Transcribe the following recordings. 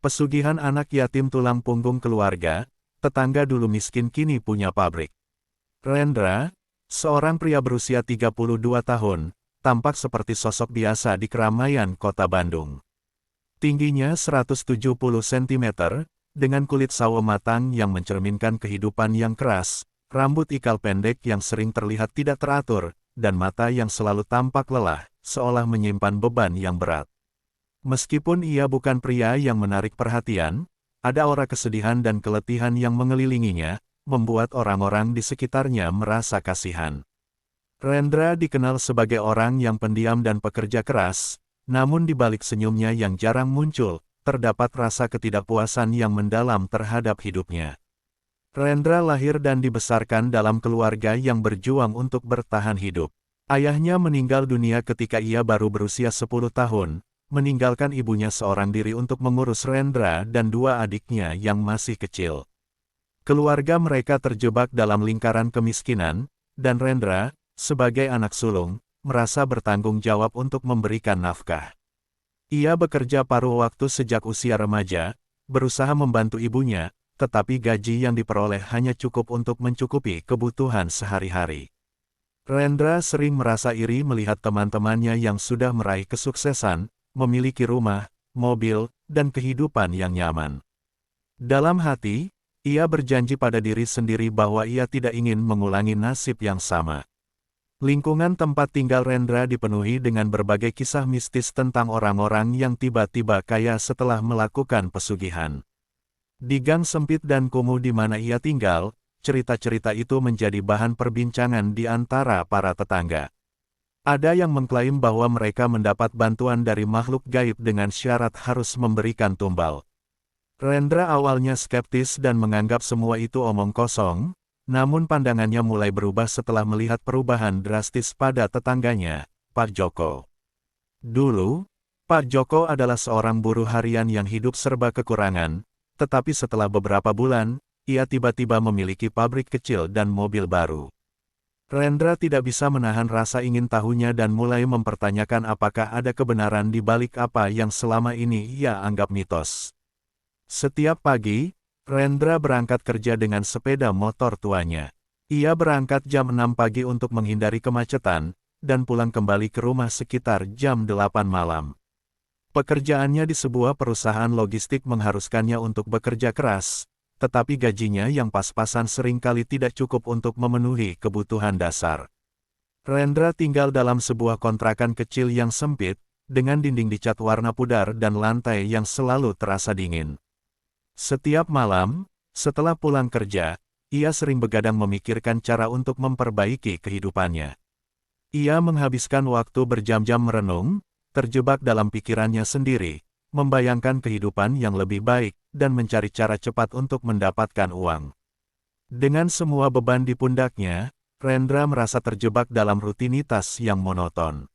Pesugihan anak yatim tulang punggung keluarga, tetangga dulu miskin kini punya pabrik. Rendra, seorang pria berusia 32 tahun, tampak seperti sosok biasa di keramaian kota Bandung. Tingginya 170 cm, dengan kulit sawo matang yang mencerminkan kehidupan yang keras, rambut ikal pendek yang sering terlihat tidak teratur, dan mata yang selalu tampak lelah, seolah menyimpan beban yang berat. Meskipun ia bukan pria yang menarik perhatian, ada aura kesedihan dan keletihan yang mengelilinginya, membuat orang-orang di sekitarnya merasa kasihan. Rendra dikenal sebagai orang yang pendiam dan pekerja keras, namun di balik senyumnya yang jarang muncul, terdapat rasa ketidakpuasan yang mendalam terhadap hidupnya. Rendra lahir dan dibesarkan dalam keluarga yang berjuang untuk bertahan hidup. Ayahnya meninggal dunia ketika ia baru berusia 10 tahun, meninggalkan ibunya seorang diri untuk mengurus Rendra dan dua adiknya yang masih kecil. Keluarga mereka terjebak dalam lingkaran kemiskinan, dan Rendra, sebagai anak sulung, merasa bertanggung jawab untuk memberikan nafkah. Ia bekerja paruh waktu sejak usia remaja, berusaha membantu ibunya, tetapi gaji yang diperoleh hanya cukup untuk mencukupi kebutuhan sehari-hari. Rendra sering merasa iri melihat teman-temannya yang sudah meraih kesuksesan, memiliki rumah, mobil, dan kehidupan yang nyaman. Dalam hati, ia berjanji pada diri sendiri bahwa ia tidak ingin mengulangi nasib yang sama. Lingkungan tempat tinggal Rendra dipenuhi dengan berbagai kisah mistis tentang orang-orang yang tiba-tiba kaya setelah melakukan pesugihan. Di gang sempit dan kumuh di mana ia tinggal, cerita-cerita itu menjadi bahan perbincangan di antara para tetangga. Ada yang mengklaim bahwa mereka mendapat bantuan dari makhluk gaib dengan syarat harus memberikan tumbal. Rendra awalnya skeptis dan menganggap semua itu omong kosong, namun pandangannya mulai berubah setelah melihat perubahan drastis pada tetangganya, Pak Joko. Dulu, Pak Joko adalah seorang buruh harian yang hidup serba kekurangan, tetapi setelah beberapa bulan, ia tiba-tiba memiliki pabrik kecil dan mobil baru. Rendra tidak bisa menahan rasa ingin tahunya dan mulai mempertanyakan apakah ada kebenaran di balik apa yang selama ini ia anggap mitos. Setiap pagi, Rendra berangkat kerja dengan sepeda motor tuanya. Ia berangkat jam 6 pagi untuk menghindari kemacetan, dan pulang kembali ke rumah sekitar jam 8 malam. Pekerjaannya di sebuah perusahaan logistik mengharuskannya untuk bekerja keras, tetapi gajinya yang pas-pasan seringkali tidak cukup untuk memenuhi kebutuhan dasar. Rendra tinggal dalam sebuah kontrakan kecil yang sempit, dengan dinding dicat warna pudar dan lantai yang selalu terasa dingin. Setiap malam, setelah pulang kerja, ia sering begadang memikirkan cara untuk memperbaiki kehidupannya. Ia menghabiskan waktu berjam-jam merenung, terjebak dalam pikirannya sendiri, membayangkan kehidupan yang lebih baik, dan mencari cara cepat untuk mendapatkan uang. Dengan semua beban di pundaknya, Rendra merasa terjebak dalam rutinitas yang monoton.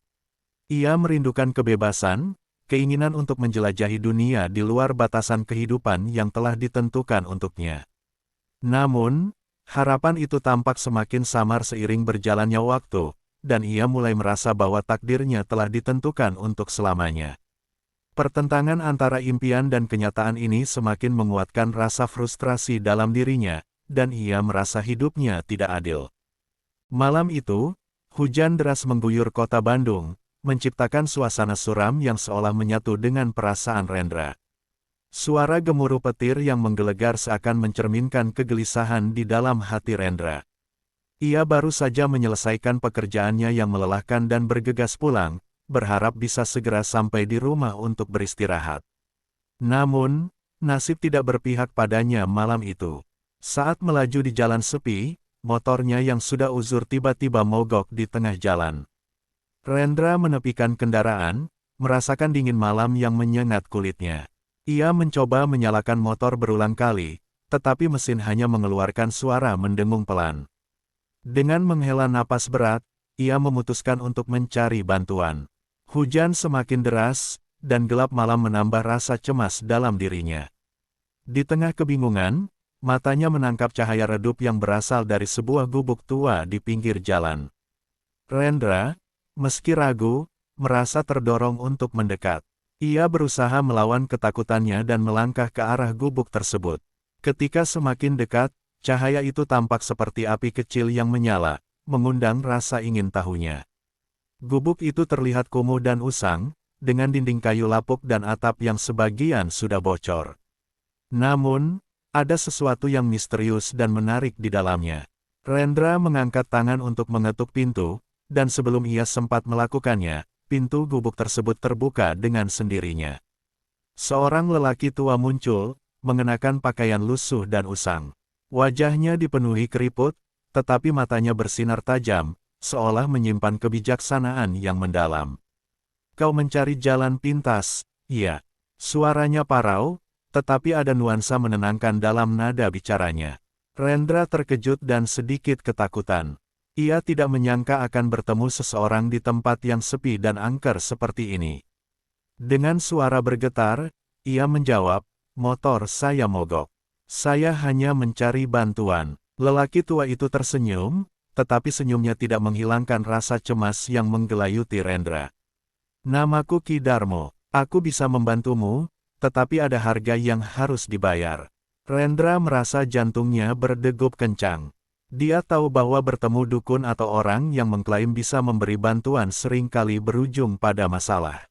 Ia merindukan kebebasan, keinginan untuk menjelajahi dunia di luar batasan kehidupan yang telah ditentukan untuknya. Namun, harapan itu tampak semakin samar seiring berjalannya waktu, dan ia mulai merasa bahwa takdirnya telah ditentukan untuk selamanya. Pertentangan antara impian dan kenyataan ini semakin menguatkan rasa frustrasi dalam dirinya, dan ia merasa hidupnya tidak adil. Malam itu, hujan deras mengguyur kota Bandung, menciptakan suasana suram yang seolah menyatu dengan perasaan Rendra. Suara gemuruh petir yang menggelegar seakan mencerminkan kegelisahan di dalam hati Rendra. Ia baru saja menyelesaikan pekerjaannya yang melelahkan dan bergegas pulang, berharap bisa segera sampai di rumah untuk beristirahat. Namun, nasib tidak berpihak padanya malam itu. Saat melaju di jalan sepi, motornya yang sudah uzur tiba-tiba mogok di tengah jalan. Rendra menepikan kendaraan, merasakan dingin malam yang menyengat kulitnya. Ia mencoba menyalakan motor berulang kali, tetapi mesin hanya mengeluarkan suara mendengung pelan. Dengan menghela napas berat, ia memutuskan untuk mencari bantuan. Hujan semakin deras, dan gelap malam menambah rasa cemas dalam dirinya. Di tengah kebingungan, matanya menangkap cahaya redup yang berasal dari sebuah gubuk tua di pinggir jalan. Rendra, meski ragu, merasa terdorong untuk mendekat. Ia berusaha melawan ketakutannya dan melangkah ke arah gubuk tersebut. Ketika semakin dekat, cahaya itu tampak seperti api kecil yang menyala, mengundang rasa ingin tahunya. Gubuk itu terlihat kumuh dan usang, dengan dinding kayu lapuk dan atap yang sebagian sudah bocor. Namun, ada sesuatu yang misterius dan menarik di dalamnya. Rendra mengangkat tangan untuk mengetuk pintu, dan sebelum ia sempat melakukannya, pintu gubuk tersebut terbuka dengan sendirinya. Seorang lelaki tua muncul, mengenakan pakaian lusuh dan usang. Wajahnya dipenuhi keriput, tetapi matanya bersinar tajam, seolah menyimpan kebijaksanaan yang mendalam. Kau mencari jalan pintas, iya. Suaranya parau, tetapi ada nuansa menenangkan dalam nada bicaranya. Rendra terkejut dan sedikit ketakutan. Ia tidak menyangka akan bertemu seseorang di tempat yang sepi dan angker seperti ini. Dengan suara bergetar, ia menjawab, "Motor saya mogok. Saya hanya mencari bantuan." Lelaki tua itu tersenyum, tetapi senyumnya tidak menghilangkan rasa cemas yang menggelayuti Rendra. "Namaku Ki Darmo. Aku bisa membantumu, tetapi ada harga yang harus dibayar." Rendra merasa jantungnya berdegup kencang. Dia tahu bahwa bertemu dukun atau orang yang mengklaim bisa memberi bantuan seringkali berujung pada masalah.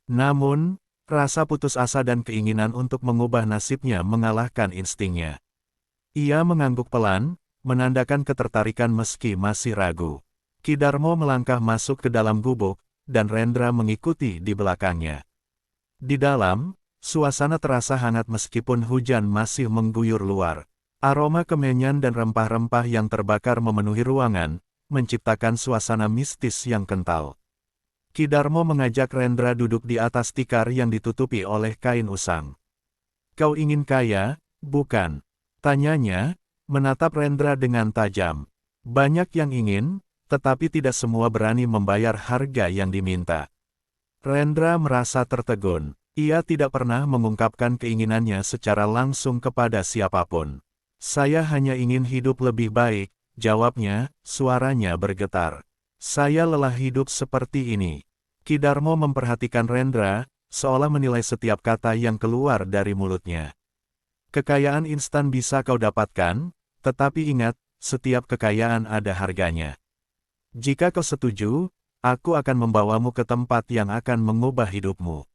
Namun, rasa putus asa dan keinginan untuk mengubah nasibnya mengalahkan instingnya. Ia mengangguk pelan, menandakan ketertarikan meski masih ragu. Ki Darmo melangkah masuk ke dalam gubuk, dan Rendra mengikuti di belakangnya. Di dalam, suasana terasa hangat meskipun hujan masih mengguyur luar. Aroma kemenyan dan rempah-rempah yang terbakar memenuhi ruangan, menciptakan suasana mistis yang kental. Ki Darmo mengajak Rendra duduk di atas tikar yang ditutupi oleh kain usang. "Kau ingin kaya, bukan?" tanyanya, menatap Rendra dengan tajam. "Banyak yang ingin, tetapi tidak semua berani membayar harga yang diminta." Rendra merasa tertegun. Ia tidak pernah mengungkapkan keinginannya secara langsung kepada siapapun. "Saya hanya ingin hidup lebih baik," jawabnya, suaranya bergetar. "Saya lelah hidup seperti ini." Ki Darmo memperhatikan Rendra, seolah menilai setiap kata yang keluar dari mulutnya. "Kekayaan instan bisa kau dapatkan, tetapi ingat, setiap kekayaan ada harganya. Jika kau setuju, aku akan membawamu ke tempat yang akan mengubah hidupmu."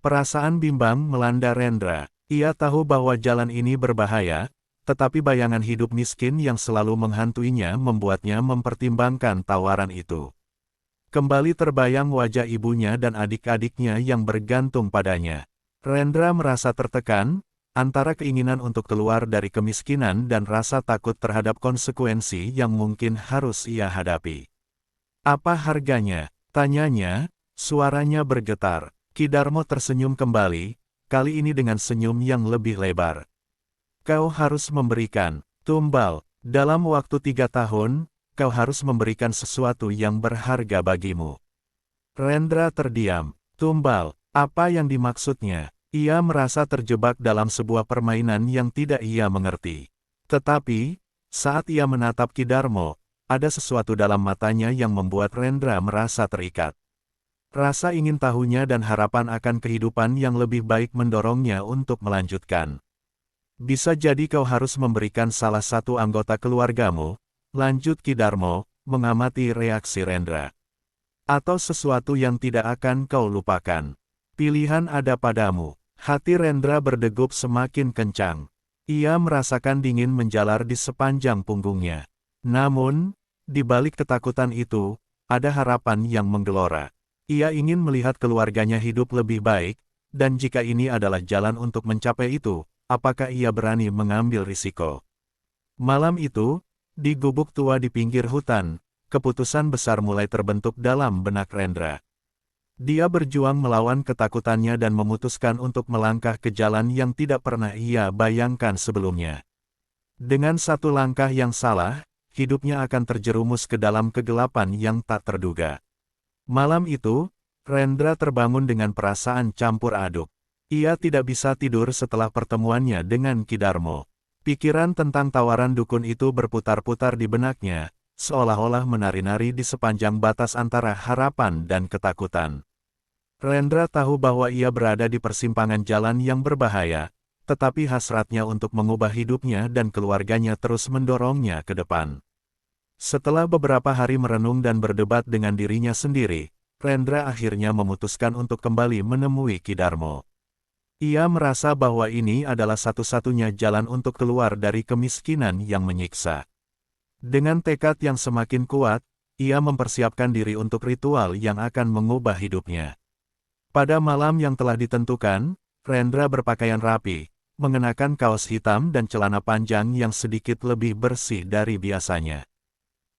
Perasaan bimbang melanda Rendra. Ia tahu bahwa jalan ini berbahaya, tetapi bayangan hidup miskin yang selalu menghantuinya membuatnya mempertimbangkan tawaran itu. Kembali terbayang wajah ibunya dan adik-adiknya yang bergantung padanya. Rendra merasa tertekan, antara keinginan untuk keluar dari kemiskinan dan rasa takut terhadap konsekuensi yang mungkin harus ia hadapi. "Apa harganya?" tanyanya, suaranya bergetar. Ki Darmo tersenyum kembali, kali ini dengan senyum yang lebih lebar. "Kau harus memberikan tumbal. Dalam waktu 3 tahun, kau harus memberikan sesuatu yang berharga bagimu." Rendra terdiam. Tumbal, apa yang dimaksudnya? Ia merasa terjebak dalam sebuah permainan yang tidak ia mengerti. Tetapi, saat ia menatap Ki Darmo, ada sesuatu dalam matanya yang membuat Rendra merasa terikat. Rasa ingin tahunya dan harapan akan kehidupan yang lebih baik mendorongnya untuk melanjutkan. "Bisa jadi kau harus memberikan salah satu anggota keluargamu," lanjut Ki Darmo, mengamati reaksi Rendra. "Atau sesuatu yang tidak akan kau lupakan. Pilihan ada padamu." Hati Rendra berdegup semakin kencang. Ia merasakan dingin menjalar di sepanjang punggungnya. Namun, di balik ketakutan itu, ada harapan yang menggelora. Ia ingin melihat keluarganya hidup lebih baik, dan jika ini adalah jalan untuk mencapai itu, apakah ia berani mengambil risiko? Malam itu, di gubuk tua di pinggir hutan, keputusan besar mulai terbentuk dalam benak Rendra. Dia berjuang melawan ketakutannya dan memutuskan untuk melangkah ke jalan yang tidak pernah ia bayangkan sebelumnya. Dengan satu langkah yang salah, hidupnya akan terjerumus ke dalam kegelapan yang tak terduga. Malam itu, Rendra terbangun dengan perasaan campur aduk. Ia tidak bisa tidur setelah pertemuannya dengan Ki Darmo. Pikiran tentang tawaran dukun itu berputar-putar di benaknya, seolah-olah menari-nari di sepanjang batas antara harapan dan ketakutan. Rendra tahu bahwa ia berada di persimpangan jalan yang berbahaya, tetapi hasratnya untuk mengubah hidupnya dan keluarganya terus mendorongnya ke depan. Setelah beberapa hari merenung dan berdebat dengan dirinya sendiri, Rendra akhirnya memutuskan untuk kembali menemui Ki Darmo. Ia merasa bahwa ini adalah satu-satunya jalan untuk keluar dari kemiskinan yang menyiksa. Dengan tekad yang semakin kuat, ia mempersiapkan diri untuk ritual yang akan mengubah hidupnya. Pada malam yang telah ditentukan, Rendra berpakaian rapi, mengenakan kaos hitam dan celana panjang yang sedikit lebih bersih dari biasanya.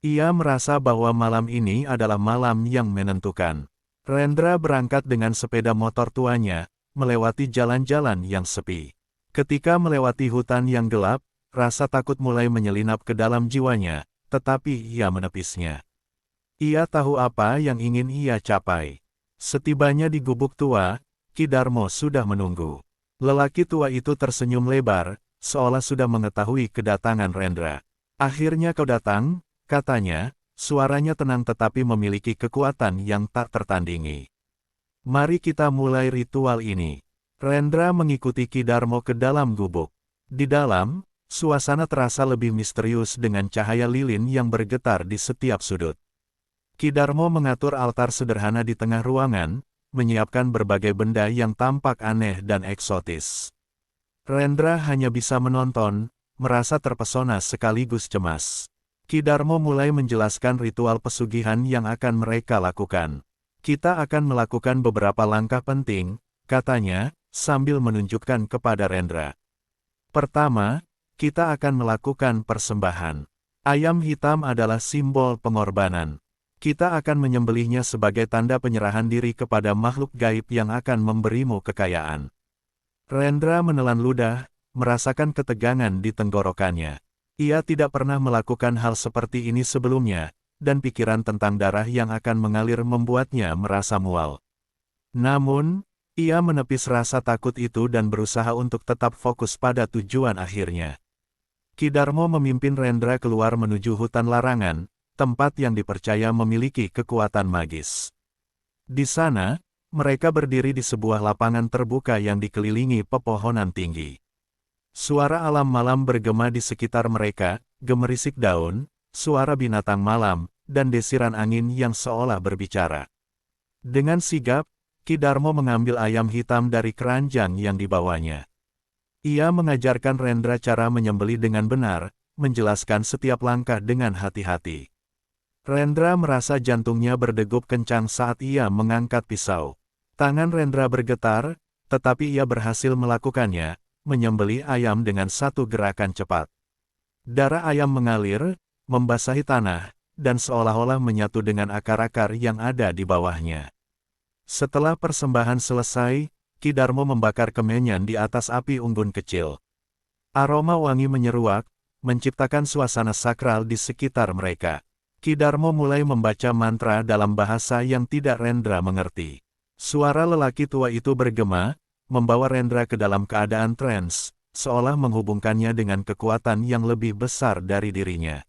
Ia merasa bahwa malam ini adalah malam yang menentukan. Rendra berangkat dengan sepeda motor tuanya, melewati jalan-jalan yang sepi. Ketika melewati hutan yang gelap, rasa takut mulai menyelinap ke dalam jiwanya, tetapi ia menepisnya. Ia tahu apa yang ingin ia capai. Setibanya di gubuk tua, Ki Darmo sudah menunggu. Lelaki tua itu tersenyum lebar, seolah sudah mengetahui kedatangan Rendra. "Akhirnya kau datang," katanya, suaranya tenang tetapi memiliki kekuatan yang tak tertandingi. "Mari kita mulai ritual ini." Rendra mengikuti Ki Darmo ke dalam gubuk. Di dalam, suasana terasa lebih misterius dengan cahaya lilin yang bergetar di setiap sudut. Ki Darmo mengatur altar sederhana di tengah ruangan, menyiapkan berbagai benda yang tampak aneh dan eksotis. Rendra hanya bisa menonton, merasa terpesona sekaligus cemas. Ki Darmo mulai menjelaskan ritual pesugihan yang akan mereka lakukan. "Kita akan melakukan beberapa langkah penting," katanya, sambil menunjukkan kepada Rendra. "Pertama, kita akan melakukan persembahan. Ayam hitam adalah simbol pengorbanan. Kita akan menyembelihnya sebagai tanda penyerahan diri kepada makhluk gaib yang akan memberimu kekayaan." Rendra menelan ludah, merasakan ketegangan di tenggorokannya. Ia tidak pernah melakukan hal seperti ini sebelumnya, dan pikiran tentang darah yang akan mengalir membuatnya merasa mual. Namun, ia menepis rasa takut itu dan berusaha untuk tetap fokus pada tujuan akhirnya. Ki Darmo memimpin Rendra keluar menuju hutan larangan, tempat yang dipercaya memiliki kekuatan magis. Di sana, mereka berdiri di sebuah lapangan terbuka yang dikelilingi pepohonan tinggi. Suara alam malam bergema di sekitar mereka, gemerisik daun, suara binatang malam, dan desiran angin yang seolah berbicara. Dengan sigap, Ki Darmo mengambil ayam hitam dari keranjang yang dibawanya. Ia mengajarkan Rendra cara menyembelih dengan benar, menjelaskan setiap langkah dengan hati-hati. Rendra merasa jantungnya berdegup kencang saat ia mengangkat pisau. Tangan Rendra bergetar, tetapi ia berhasil melakukannya, menyembelih ayam dengan satu gerakan cepat. Darah ayam mengalir, membasahi tanah, dan seolah-olah menyatu dengan akar-akar yang ada di bawahnya. Setelah persembahan selesai, Ki Darmo membakar kemenyan di atas api unggun kecil. Aroma wangi menyeruak, menciptakan suasana sakral di sekitar mereka. Ki Darmo mulai membaca mantra dalam bahasa yang tidak Rendra mengerti. Suara lelaki tua itu bergema, membawa Rendra ke dalam keadaan trans, seolah menghubungkannya dengan kekuatan yang lebih besar dari dirinya.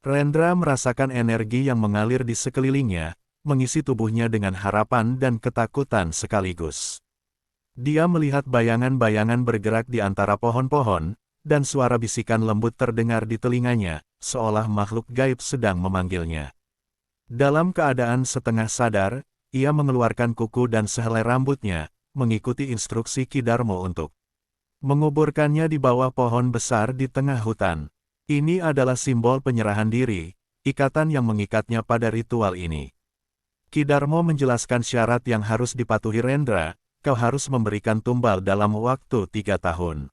Rendra merasakan energi yang mengalir di sekelilingnya, mengisi tubuhnya dengan harapan dan ketakutan sekaligus. Dia melihat bayangan-bayangan bergerak di antara pohon-pohon, dan suara bisikan lembut terdengar di telinganya, seolah makhluk gaib sedang memanggilnya. Dalam keadaan setengah sadar, ia mengeluarkan kuku dan sehelai rambutnya, mengikuti instruksi Ki Darmo untuk menguburkannya di bawah pohon besar di tengah hutan. Ini adalah simbol penyerahan diri, ikatan yang mengikatnya pada ritual ini. Ki Darmo menjelaskan syarat yang harus dipatuhi Rendra, "Kau harus memberikan tumbal dalam waktu 3 tahun.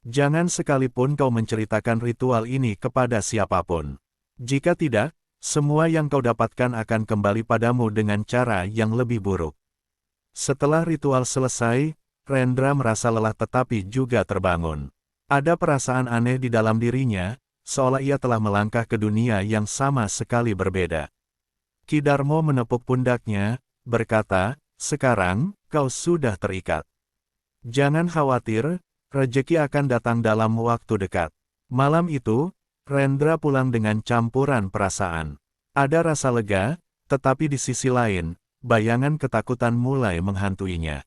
Jangan sekalipun kau menceritakan ritual ini kepada siapapun. Jika tidak, semua yang kau dapatkan akan kembali padamu dengan cara yang lebih buruk." Setelah ritual selesai, Rendra merasa lelah tetapi juga terbangun. Ada perasaan aneh di dalam dirinya, seolah ia telah melangkah ke dunia yang sama sekali berbeda. Ki Darmo menepuk pundaknya, berkata, "Sekarang, kau sudah terikat. Jangan khawatir, rezeki akan datang dalam waktu dekat." Malam itu, Rendra pulang dengan campuran perasaan. Ada rasa lega, tetapi di sisi lain, bayangan ketakutan mulai menghantuinya.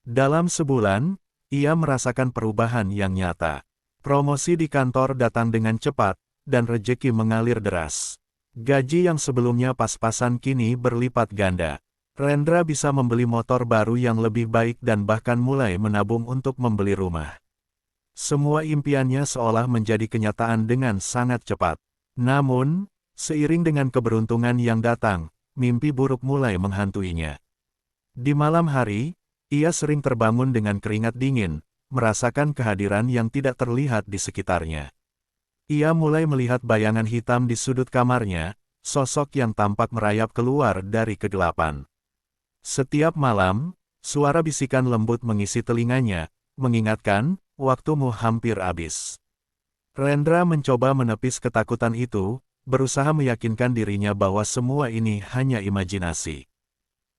Dalam sebulan, ia merasakan perubahan yang nyata. Promosi di kantor datang dengan cepat, dan rejeki mengalir deras. Gaji yang sebelumnya pas-pasan kini berlipat ganda. Rendra bisa membeli motor baru yang lebih baik dan bahkan mulai menabung untuk membeli rumah. Semua impiannya seolah menjadi kenyataan dengan sangat cepat. Namun, seiring dengan keberuntungan yang datang, mimpi buruk mulai menghantuinya. Di malam hari, ia sering terbangun dengan keringat dingin, merasakan kehadiran yang tidak terlihat di sekitarnya. Ia mulai melihat bayangan hitam di sudut kamarnya, sosok yang tampak merayap keluar dari kegelapan. Setiap malam, suara bisikan lembut mengisi telinganya, mengingatkan, waktumu hampir habis. Rendra mencoba menepis ketakutan itu, berusaha meyakinkan dirinya bahwa semua ini hanya imajinasi.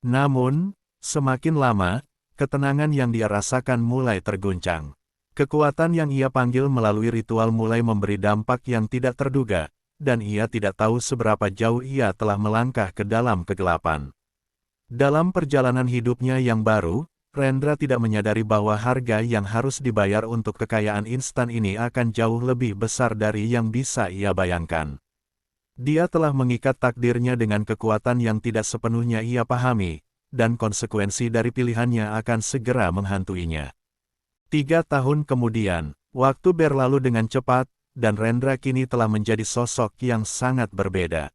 Namun, semakin lama, ketenangan yang dia rasakan mulai terguncang. Kekuatan yang ia panggil melalui ritual mulai memberi dampak yang tidak terduga, dan ia tidak tahu seberapa jauh ia telah melangkah ke dalam kegelapan. Dalam perjalanan hidupnya yang baru, Rendra tidak menyadari bahwa harga yang harus dibayar untuk kekayaan instan ini akan jauh lebih besar dari yang bisa ia bayangkan. Dia telah mengikat takdirnya dengan kekuatan yang tidak sepenuhnya ia pahami, dan konsekuensi dari pilihannya akan segera menghantuinya. 3 tahun kemudian, waktu berlalu dengan cepat, dan Rendra kini telah menjadi sosok yang sangat berbeda.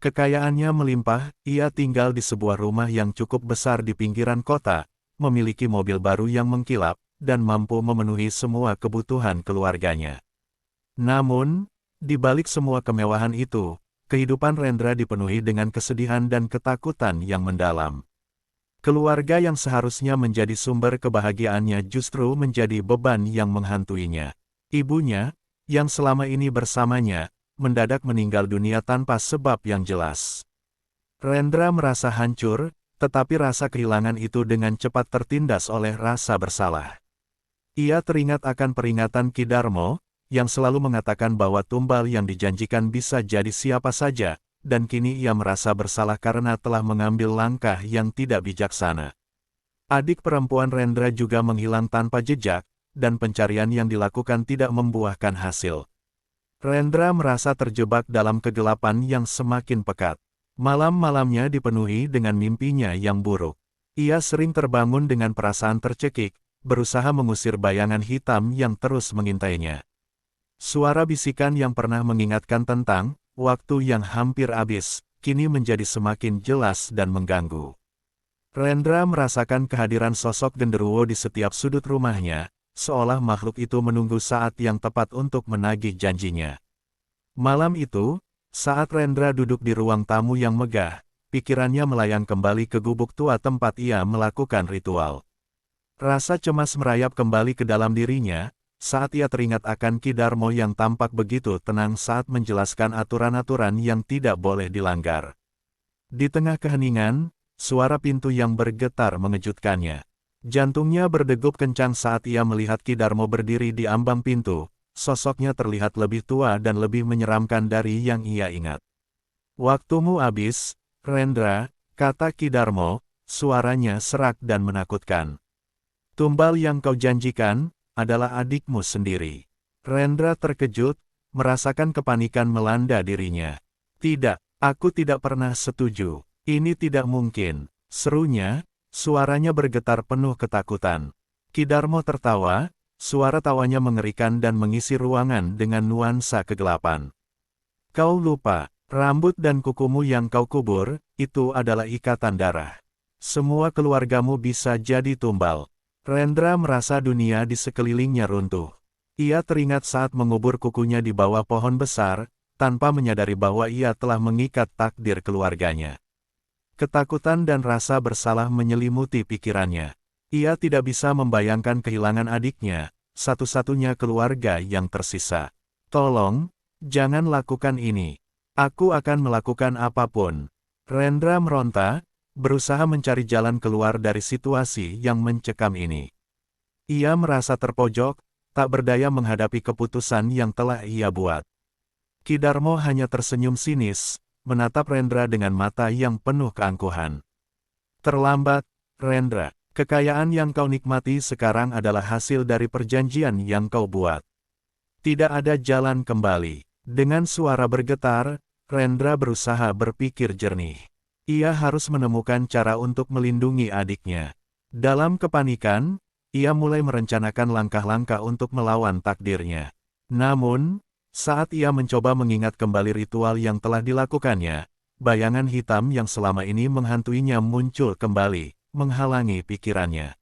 Kekayaannya melimpah, ia tinggal di sebuah rumah yang cukup besar di pinggiran kota, memiliki mobil baru yang mengkilap, dan mampu memenuhi semua kebutuhan keluarganya. Namun, di balik semua kemewahan itu, kehidupan Rendra dipenuhi dengan kesedihan dan ketakutan yang mendalam. Keluarga yang seharusnya menjadi sumber kebahagiaannya justru menjadi beban yang menghantuinya. Ibunya, yang selama ini bersamanya, mendadak meninggal dunia tanpa sebab yang jelas. Rendra merasa hancur, tetapi rasa kehilangan itu dengan cepat tertindas oleh rasa bersalah. Ia teringat akan peringatan Ki Darmo, yang selalu mengatakan bahwa tumbal yang dijanjikan bisa jadi siapa saja, dan kini ia merasa bersalah karena telah mengambil langkah yang tidak bijaksana. Adik perempuan Rendra juga menghilang tanpa jejak, dan pencarian yang dilakukan tidak membuahkan hasil. Rendra merasa terjebak dalam kegelapan yang semakin pekat. Malam-malamnya dipenuhi dengan mimpinya yang buruk. Ia sering terbangun dengan perasaan tercekik, berusaha mengusir bayangan hitam yang terus mengintainya. Suara bisikan yang pernah mengingatkan tentang waktu yang hampir habis, kini menjadi semakin jelas dan mengganggu. Rendra merasakan kehadiran sosok genderuwo di setiap sudut rumahnya, seolah makhluk itu menunggu saat yang tepat untuk menagih janjinya. Malam itu, saat Rendra duduk di ruang tamu yang megah, pikirannya melayang kembali ke gubuk tua tempat ia melakukan ritual. Rasa cemas merayap kembali ke dalam dirinya, saat ia teringat akan Ki Darmo yang tampak begitu tenang saat menjelaskan aturan-aturan yang tidak boleh dilanggar. Di tengah keheningan, suara pintu yang bergetar mengejutkannya. Jantungnya berdegup kencang saat ia melihat Ki Darmo berdiri di ambang pintu, sosoknya terlihat lebih tua dan lebih menyeramkan dari yang ia ingat. "Waktumu habis, Rendra," kata Ki Darmo, suaranya serak dan menakutkan. "Tumbal yang kau janjikan adalah adikmu sendiri." Rendra terkejut, merasakan kepanikan melanda dirinya. "Tidak, aku tidak pernah setuju. Ini tidak mungkin," serunya, suaranya bergetar penuh ketakutan. Ki Darmo tertawa, suara tawanya mengerikan dan mengisi ruangan dengan nuansa kegelapan. "Kau lupa, rambut dan kukumu yang kau kubur, itu adalah ikatan darah. Semua keluargamu bisa jadi tumbal." Rendra merasa dunia di sekelilingnya runtuh. Ia teringat saat mengubur kukunya di bawah pohon besar, tanpa menyadari bahwa ia telah mengikat takdir keluarganya. Ketakutan dan rasa bersalah menyelimuti pikirannya. Ia tidak bisa membayangkan kehilangan adiknya, satu-satunya keluarga yang tersisa. "Tolong, jangan lakukan ini. Aku akan melakukan apapun." Rendra meronta, berusaha mencari jalan keluar dari situasi yang mencekam ini. Ia merasa terpojok, tak berdaya menghadapi keputusan yang telah ia buat. Ki Darmo hanya tersenyum sinis, menatap Rendra dengan mata yang penuh keangkuhan. Terlambat, Rendra. Kekayaan yang kau nikmati sekarang adalah hasil dari perjanjian yang kau buat. Tidak ada jalan kembali. Dengan suara bergetar, Rendra berusaha berpikir jernih. Ia harus menemukan cara untuk melindungi adiknya. Dalam kepanikan, ia mulai merencanakan langkah-langkah untuk melawan takdirnya. Namun, saat ia mencoba mengingat kembali ritual yang telah dilakukannya, bayangan hitam yang selama ini menghantuinya muncul kembali, menghalangi pikirannya.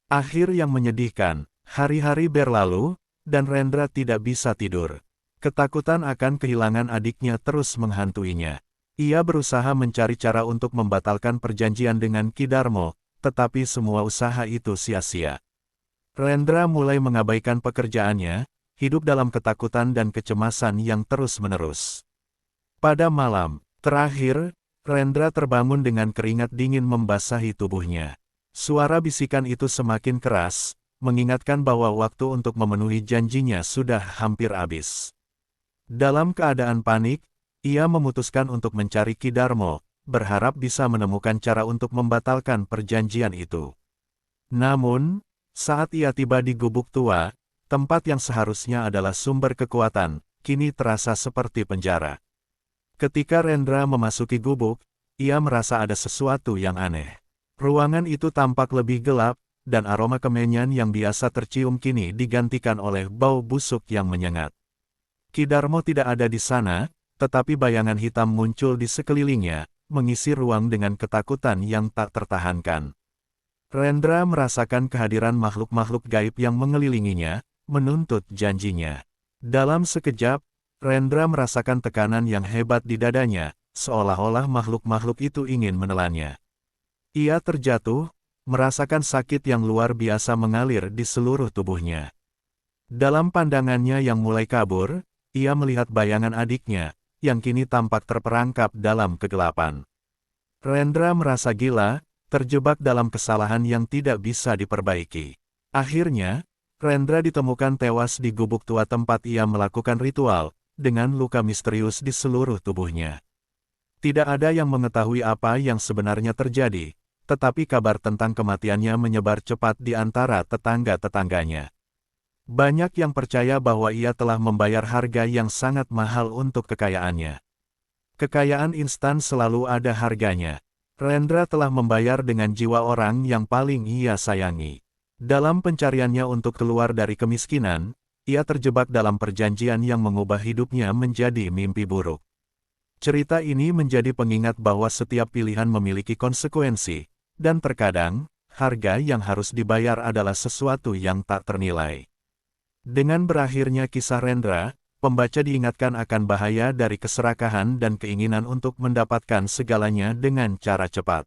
Akhir yang menyedihkan, hari-hari berlalu, dan Rendra tidak bisa tidur. Ketakutan akan kehilangan adiknya terus menghantuinya. Ia berusaha mencari cara untuk membatalkan perjanjian dengan Ki Darmo, tetapi semua usaha itu sia-sia. Rendra mulai mengabaikan pekerjaannya, hidup dalam ketakutan dan kecemasan yang terus-menerus. Pada malam terakhir, Rendra terbangun dengan keringat dingin membasahi tubuhnya. Suara bisikan itu semakin keras, mengingatkan bahwa waktu untuk memenuhi janjinya sudah hampir habis. Dalam keadaan panik, ia memutuskan untuk mencari Ki Darmo, berharap bisa menemukan cara untuk membatalkan perjanjian itu. Namun, saat ia tiba di gubuk tua, tempat yang seharusnya adalah sumber kekuatan, kini terasa seperti penjara. Ketika Rendra memasuki gubuk, ia merasa ada sesuatu yang aneh. Ruangan itu tampak lebih gelap, dan aroma kemenyan yang biasa tercium kini digantikan oleh bau busuk yang menyengat. Ki Darmo tidak ada di sana, tetapi bayangan hitam muncul di sekelilingnya, mengisi ruang dengan ketakutan yang tak tertahankan. Rendra merasakan kehadiran makhluk-makhluk gaib yang mengelilinginya, menuntut janjinya. Dalam sekejap, Rendra merasakan tekanan yang hebat di dadanya, seolah-olah makhluk-makhluk itu ingin menelannya. Ia terjatuh, merasakan sakit yang luar biasa mengalir di seluruh tubuhnya. Dalam pandangannya yang mulai kabur, ia melihat bayangan adiknya, yang kini tampak terperangkap dalam kegelapan. Rendra merasa gila, terjebak dalam kesalahan yang tidak bisa diperbaiki. Akhirnya, Rendra ditemukan tewas di gubuk tua tempat ia melakukan ritual, dengan luka misterius di seluruh tubuhnya. Tidak ada yang mengetahui apa yang sebenarnya terjadi, tetapi kabar tentang kematiannya menyebar cepat di antara tetangga-tetangganya. Banyak yang percaya bahwa ia telah membayar harga yang sangat mahal untuk kekayaannya. Kekayaan instan selalu ada harganya. Rendra telah membayar dengan jiwa orang yang paling ia sayangi. Dalam pencariannya untuk keluar dari kemiskinan, ia terjebak dalam perjanjian yang mengubah hidupnya menjadi mimpi buruk. Cerita ini menjadi pengingat bahwa setiap pilihan memiliki konsekuensi, dan terkadang, harga yang harus dibayar adalah sesuatu yang tak ternilai. Dengan berakhirnya kisah Rendra, pembaca diingatkan akan bahaya dari keserakahan dan keinginan untuk mendapatkan segalanya dengan cara cepat.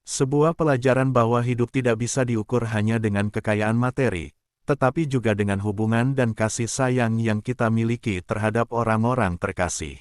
Sebuah pelajaran bahwa hidup tidak bisa diukur hanya dengan kekayaan materi, tetapi juga dengan hubungan dan kasih sayang yang kita miliki terhadap orang-orang terkasih.